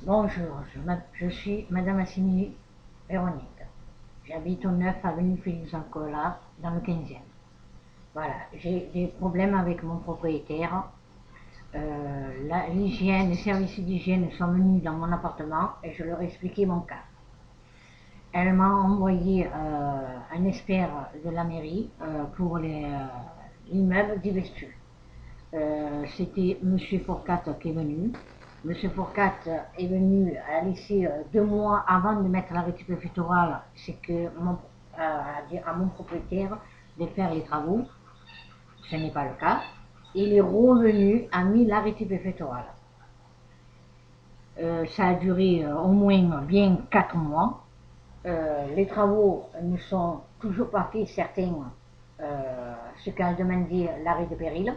Bonjour, je suis Madame Assini Véronique. J'habite au 9 avenue Félix Ancola, dans le 15e. Voilà, j'ai des problèmes avec mon propriétaire. L'hygiène, les services d'hygiène sont venus dans mon appartement et je leur ai expliqué mon cas. Elle m'a envoyé un expert de la mairie pour l'immeuble d'Ivestu. C'était Monsieur Fourcat qui est venu. Monsieur Fourcat est venu à laisser 2 mois avant de mettre l'arrêté préfectoral, c'est que a dit à mon propriétaire de faire les travaux. Ce n'est pas le cas. Il est revenu, a mis l'arrêté préfectoral. Ça a duré au moins bien 4 mois. Les travaux ne sont toujours pas faits, certains, ce qu'a demandé l'arrêt de péril.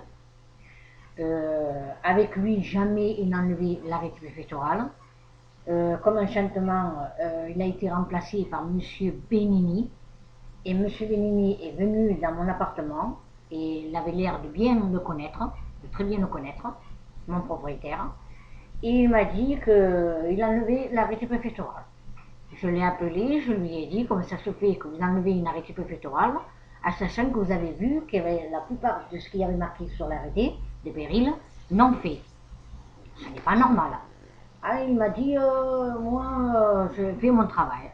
Avec lui, jamais il n'a enlevé l'arrêté préfectoral. Comme enchantement, il a été remplacé par Monsieur Benini. Et Monsieur Benini est venu dans mon appartement et il avait l'air de bien le connaître, de très bien le connaître, mon propriétaire. Et il m'a dit qu'il enlevait l'arrêté préfectoral. Je l'ai appelé, je lui ai dit comment ça se fait que vous enlevez une arrêté préfectorale, à sachant que vous avez vu que la plupart de ce qu'il y avait marqué sur l'arrêté de péril non fait. Ce n'est pas normal. Ah, il m'a dit, moi, je fais mon travail.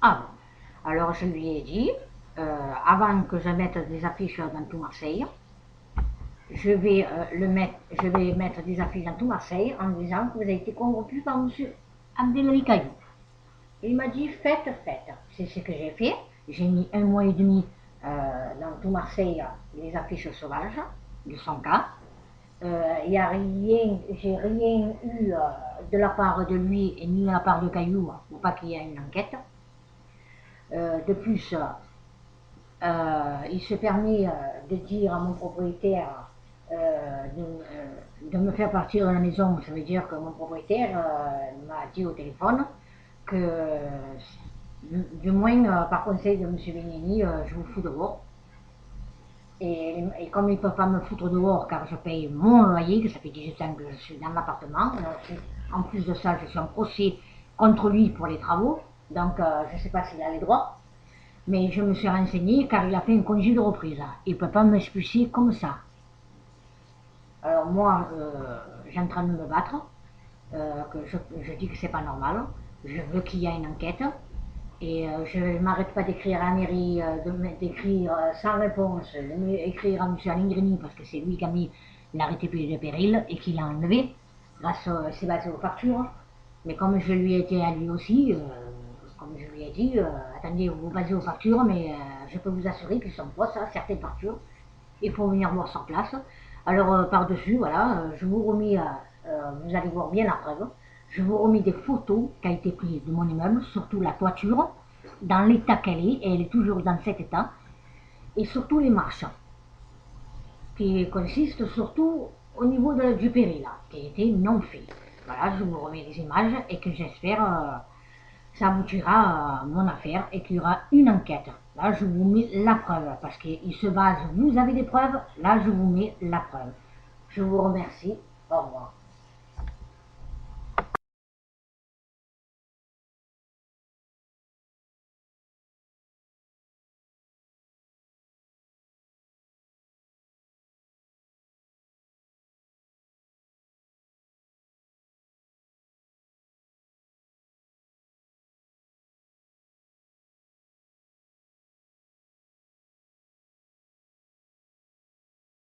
Ah bon. Alors je lui ai dit, avant que je mette des affiches dans tout Marseille, je vais mettre des affiches dans tout Marseille en disant que vous avez été corrompu par Monsieur Abdelali Caillou. Il m'a dit faites, faites. C'est ce que j'ai fait. J'ai mis 1 mois et demi dans tout Marseille les affiches sauvages de son cas. Il n'y a rien, j'ai rien eu de la part de lui et ni de la part de Caillou pour pas qu'il y ait une enquête. De plus, il se permet de dire à mon propriétaire de me faire partir de la maison. Ça veut dire que mon propriétaire m'a dit au téléphone que, du moins par conseil de M. Benigni, je vous fous dehors. Et comme ils ne peuvent pas me foutre dehors car je paye mon loyer, que ça fait 18 ans que je suis dans l'appartement, en plus de ça, je suis en procès contre lui pour les travaux, donc je ne sais pas s'il a les droits, mais je me suis renseignée car il a fait un congé de reprise. Il ne peut pas m'expulser comme ça. Alors moi, j'ai en train de me battre, que je dis que c'est pas normal, je veux qu'il y ait une enquête, et je ne m'arrête pas d'écrire à la mairie, d'écrire sans réponse, d'écrire à M. Alingrini parce que c'est lui qui a mis l'arrêté de péril et qui l'a enlevé, c'est basé aux factures. Mais comme je lui ai dit à lui aussi, comme je lui ai dit, attendez, vous vous basez aux factures, mais je peux vous assurer qu'ils sont fausses, certaines factures. Il faut venir voir sur place. Alors par-dessus, voilà, je vous remets, vous allez voir bien la preuve. Je vous remets des photos qui ont été prises de mon immeuble, surtout la toiture, dans l'état qu'elle est, et elle est toujours dans cet état, et surtout les marches, qui consistent surtout au niveau du péril, qui était non fait. Voilà, je vous remets les images et que j'espère ça aboutira à mon affaire et qu'il y aura une enquête. Là, je vous mets la preuve, parce qu'il se base, vous avez des preuves, là, je vous mets la preuve. Je vous remercie, au revoir.